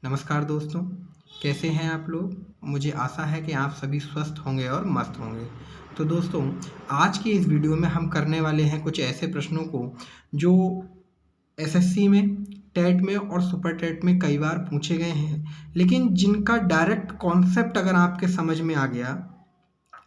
नमस्कार दोस्तों, कैसे हैं आप लोग। मुझे आशा है कि आप सभी स्वस्थ होंगे और मस्त होंगे। तो दोस्तों, आज की इस वीडियो में हम करने वाले हैं कुछ ऐसे प्रश्नों को जो एसएससी में, टेट में और सुपर टेट में कई बार पूछे गए हैं, लेकिन जिनका डायरेक्ट कॉन्सेप्ट अगर आपके समझ में आ गया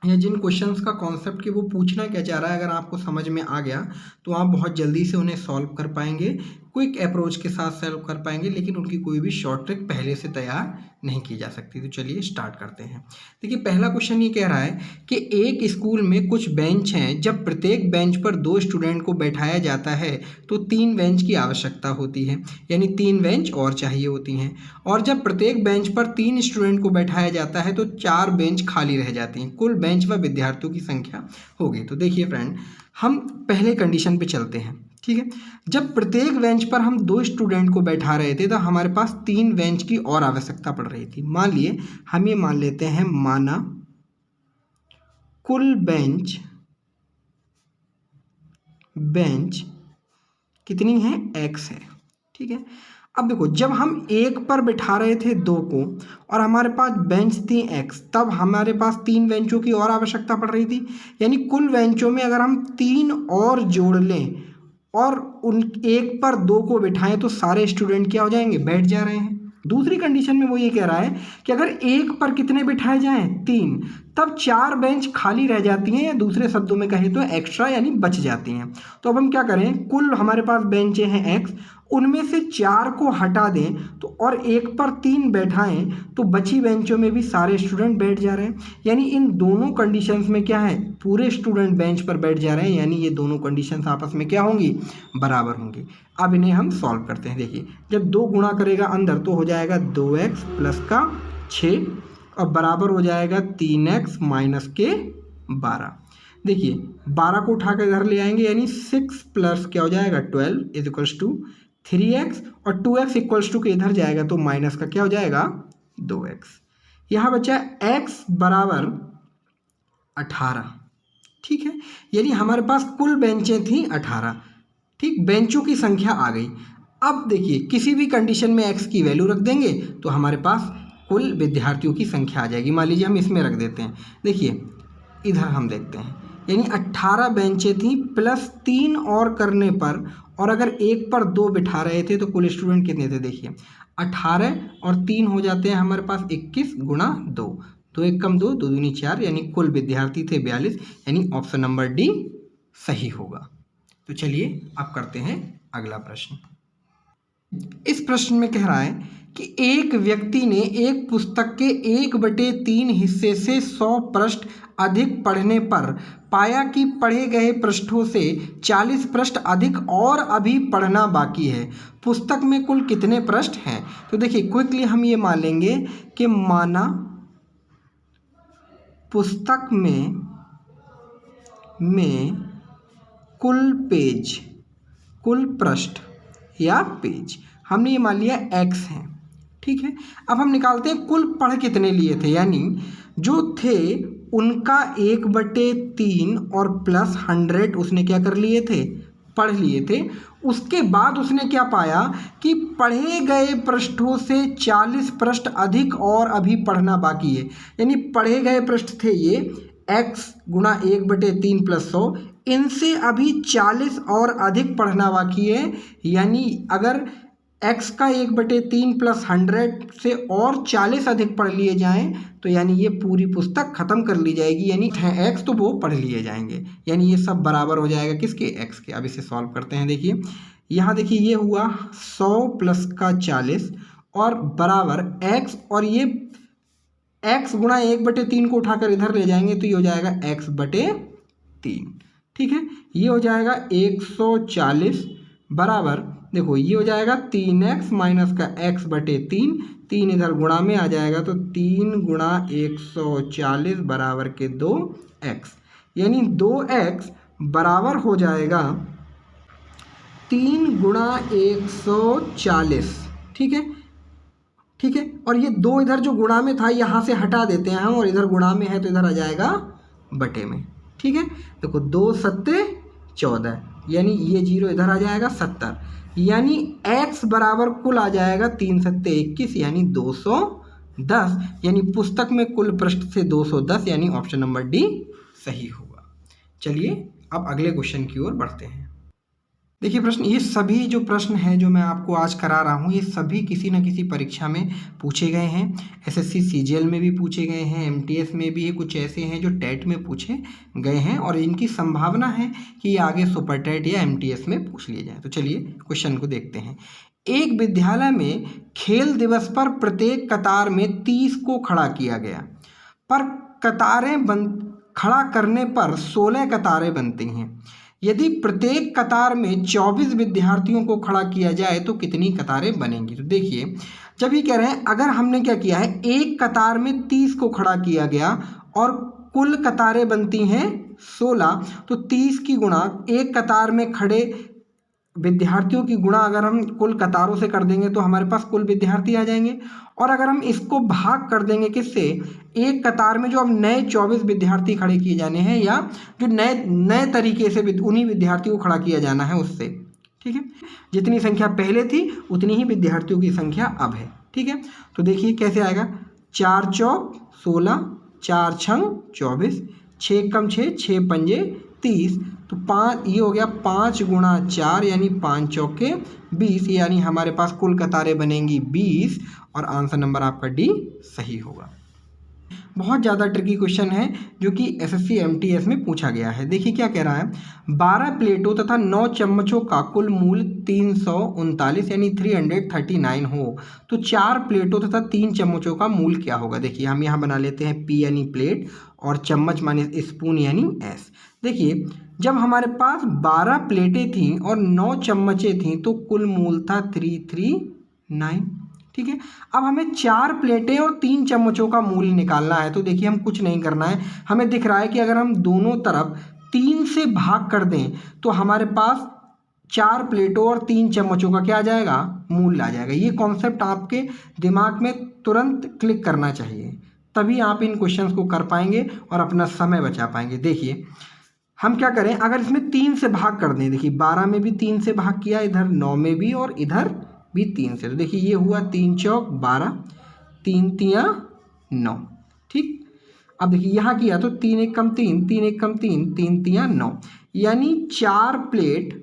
या जिन क्वेश्चंस का कॉन्सेप्ट कि वो पूछना क्या चाह रहा है अगर आपको समझ में आ गया तो आप बहुत जल्दी से उन्हें सॉल्व कर पाएंगे, क्विक अप्रोच के साथ सॉल्व कर पाएंगे, लेकिन उनकी कोई भी शॉर्ट ट्रिक पहले से तैयार नहीं की जा सकती। तो चलिए स्टार्ट करते हैं। देखिए, पहला क्वेश्चन ये कह रहा है कि एक स्कूल में कुछ बेंच हैं, जब प्रत्येक बेंच पर 2 स्टूडेंट को बैठाया जाता है तो 3 बेंच की आवश्यकता होती है, यानी 3 बेंच और चाहिए होती हैं। और जब प्रत्येक बेंच पर 3 स्टूडेंट को बैठाया जाता है तो 4 बेंच खाली रह जाती हैं। कुल बेंच व विद्यार्थियों की संख्या होगी। तो देखिए फ्रेंड, हम पहले कंडीशन पे चलते हैं। ठीक है, जब प्रत्येक बेंच पर हम 2 स्टूडेंट को बैठा रहे थे तो हमारे पास 3 बेंच की और आवश्यकता पड़ रही थी। मान लिए, हम ये मान लेते हैं, माना कुल बेंच कितनी है, x है। ठीक है, अब देखो, जब हम एक पर बिठा रहे थे 2 को और हमारे पास बेंच थी x, तब हमारे पास 3 बेंचों की और आवश्यकता पड़ रही थी। यानी कुल बेंचों में अगर हम 3 और जोड़ लें और उन एक पर 2 को बिठाएं तो सारे स्टूडेंट क्या हो जाएंगे, बैठ जा रहे हैं। दूसरी कंडीशन में वो ये कह रहा है कि अगर एक पर कितने बिठाए जाएं, 3, तब 4 बेंच खाली रह जाती हैं, या दूसरे शब्दों में कहें तो एक्स्ट्रा यानी बच जाती हैं। तो अब हम क्या करें, कुल हमारे पास बेंचें हैं x, उनमें से 4 को हटा दें तो और एक पर 3 बैठाएं तो बची बेंचों में भी सारे स्टूडेंट बैठ जा रहे हैं। यानी इन दोनों कंडीशंस में क्या है, पूरे स्टूडेंट बेंच पर बैठ जा रहे हैं, यानी ये दोनों कंडीशंस आपस में क्या होंगी, बराबर होंगी। अब इन्हें हम सॉल्व करते हैं। देखिए, जब 2 गुणा करेगा अंदर तो हो जाएगा 2x प्लस का 6 और बराबर हो जाएगा 3x माइनस के 12। देखिए, 12 को उठा कर इधर ले आएंगे, यानी 6 प्लस क्या हो जाएगा 12 इज इक्वल्स टू 3x और 2x इक्वल्स टू के इधर जाएगा तो माइनस का क्या हो जाएगा 2x। यहाँ बचा x बराबर 18। ठीक है, यानी हमारे पास कुल बेंचें थी 18। ठीक, बेंचों की संख्या आ गई। अब देखिए, किसी भी कंडीशन में x की वैल्यू रख देंगे तो हमारे पास कुल विद्यार्थियों की संख्या आ जाएगी। मान लीजिए हम इसमें रख देते हैं। देखिए, इधर हम देखते हैं, यानी 18 बेंचें थी प्लस 3 और करने पर, और अगर एक पर 2 बिठा रहे थे तो कुल स्टूडेंट कितने थे। देखिए, 18 और 3 हो जाते हैं हमारे पास 21 गुणा 2, 2 एक कम 2, 2 दूनी 4, यानी कुल विद्यार्थी थे 42, यानी ऑप्शन नंबर डी सही होगा। तो चलिए अब करते हैं अगला प्रश्न। इस प्रश्न में कह रहा है कि एक व्यक्ति ने एक पुस्तक के 1/3 हिस्से से 100 पृष्ठ अधिक पढ़ने पर पाया कि पढ़े गए पृष्ठों से 40 पृष्ठ अधिक और अभी पढ़ना बाकी है। पुस्तक में कुल कितने पृष्ठ हैं। तो देखिए, क्विकली हम ये मान लेंगे कि माना पुस्तक में कुल पृष्ठ या पेज हमने ये मान लिया x है। ठीक है, अब हम निकालते हैं कुल पढ़ कितने लिए थे, यानी जो थे उनका 1/3 और प्लस 100 उसने क्या कर लिए थे, पढ़ लिए थे। उसके बाद उसने क्या पाया कि पढ़े गए पृष्ठों से 40 पृष्ठ अधिक और अभी पढ़ना बाकी है। यानी पढ़े गए पृष्ठ थे ये x गुणा 1/3 प्लस 100, इनसे अभी 40 और अधिक पढ़ना बाकी है। यानी अगर x का 1/3 प्लस 100 से और 40 अधिक पढ़ लिए जाएं तो यानी ये पूरी पुस्तक खत्म कर ली जाएगी, यानी है x तो वो पढ़ लिए जाएंगे, यानी ये सब बराबर हो जाएगा किसके, x के। अब इसे सॉल्व करते हैं। देखिए, यहाँ देखिए, ये हुआ 100 प्लस का 40 और बराबर x, और ये x गुणा 1/3 को उठाकर इधर ले जाएंगे तो ये हो जाएगा x/3। ठीक है, ये हो जाएगा 140 बराबर, देखो ये हो जाएगा 3x माइनस का x/3, 3 इधर गुणा में आ जाएगा तो 3 गुणा 140 बराबर के 2x, यानी 2x बराबर हो जाएगा 3 गुणा 140। ठीक है, ठीक है, और ये 2 इधर जो गुणा में था यहाँ से हटा देते हैं हम, और इधर गुणा में है तो इधर आ जाएगा बटे में। ठीक है, देखो 2 सत्ते 14, यानी ये 0 इधर आ जाएगा 70, यानी x बराबर कुल आ जाएगा 3 सत्ते 21 यानी 210, यानी पुस्तक में कुल पृष्ठ से 210, यानी ऑप्शन नंबर डी सही होगा। चलिए अब अगले क्वेश्चन की ओर बढ़ते हैं। देखिए प्रश्न, ये सभी जो प्रश्न हैं जो मैं आपको आज करा रहा हूँ, ये सभी किसी न किसी परीक्षा में पूछे गए हैं। एसएससी सीजीएल में भी पूछे गए हैं, एमटीएस में भी कुछ ऐसे हैं जो टेट में पूछे गए हैं, और इनकी संभावना है कि ये आगे सुपर टेट या एमटीएस में पूछ लिए जाएँ। तो चलिए क्वेश्चन को देखते हैं। एक विद्यालय में खेल दिवस पर प्रत्येक कतार में 30 को खड़ा किया गया, पर खड़ा करने पर 16 कतारें बनती हैं। यदि प्रत्येक कतार में 24 विद्यार्थियों को खड़ा किया जाए तो कितनी कतारें बनेंगी? तो देखिए, जब ये कह रहे हैं अगर हमने क्या किया है, एक कतार में 30 को खड़ा किया गया और कुल कतारें बनती हैं 16, तो 30 की गुणा एक कतार में खड़े विद्यार्थियों की गुणा अगर हम कुल कतारों से कर देंगे तो हमारे पास कुल विद्यार्थी आ जाएंगे। और अगर हम इसको भाग कर देंगे किससे, एक कतार में जो अब नए 24 विद्यार्थी खड़े किए जाने हैं, या जो नए तरीके से उन्हीं विद्यार्थियों को खड़ा किया जाना है उससे, ठीक है। जितनी संख्या पहले थी उतनी ही विद्यार्थियों की संख्या अब है, ठीक है। तो देखिए कैसे आएगा, 4 चौक 16, 4 छंग 24, 6 कम 6, 6 पंजे 30, तो 5 ये हो गया 5 गुणा 4 यानी 5 चौके 20, यानी हमारे पास कुल कतारें बनेंगी 20, और आंसर नंबर आपका डी सही होगा। बहुत ज़्यादा ट्रिकी क्वेश्चन है जो कि एसएससी एमटीएस में पूछा गया है। देखिए क्या कह रहा है, 12 प्लेटों तथा 9 चम्मचों का कुल मूल 339 यानी 339 हो तो 4 प्लेटों तथा 3 चम्मचों का मूल क्या होगा? देखिए हम यहाँ बना लेते हैं पी यानी प्लेट और चम्मच माने स्पून यानी एस। देखिए जब हमारे पास 12 प्लेटें थीं और 9 चम्मचें थीं तो कुल मूल था 339, ठीक है। अब हमें 4 प्लेटें और 3 चम्मचों का मूल निकालना है। तो देखिए हम कुछ नहीं करना है, हमें दिख रहा है कि अगर हम दोनों तरफ 3 से भाग कर दें तो हमारे पास 4 प्लेटों और 3 चम्मचों का क्या आ जाएगा, मूल आ जाएगा। ये कॉन्सेप्ट आपके दिमाग में तुरंत क्लिक करना चाहिए, तभी आप इन क्वेश्चंस को कर पाएंगे और अपना समय बचा पाएंगे। देखिए हम क्या करें, अगर इसमें 3 से भाग कर दें, देखिए 12 में भी 3 से भाग किया, इधर 9 में भी और इधर भी 3 से, तो देखिए ये हुआ 3 चौक 12, 3 तियाँ 9, ठीक। अब देखिए यहाँ किया तो 3 एक कम 3, 3 एक कम 3, 3 तियाँ 9, यानी 4 प्लेट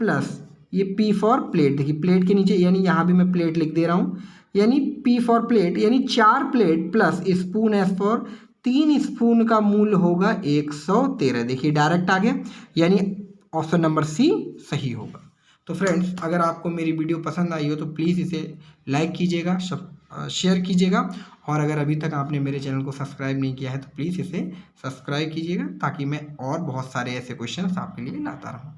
प्लस ये P फॉर प्लेट, देखिए प्लेट के नीचे यानी यहाँ भी मैं प्लेट लिख दे रहा हूँ, यानी P फॉर प्लेट यानी 4 plate plus spoon S for 3 spoon का मूल होगा 113। देखिए डायरेक्ट आ गया, यानी ऑप्शन नंबर सी सही होगा। तो फ्रेंड्स अगर आपको मेरी वीडियो पसंद आई हो तो प्लीज़ इसे लाइक कीजिएगा, शेयर कीजिएगा, और अगर अभी तक आपने मेरे चैनल को सब्सक्राइब नहीं किया है तो प्लीज़ इसे सब्सक्राइब कीजिएगा ताकि मैं और बहुत सारे ऐसे क्वेश्चंस आपके लिए लाता रहूँ।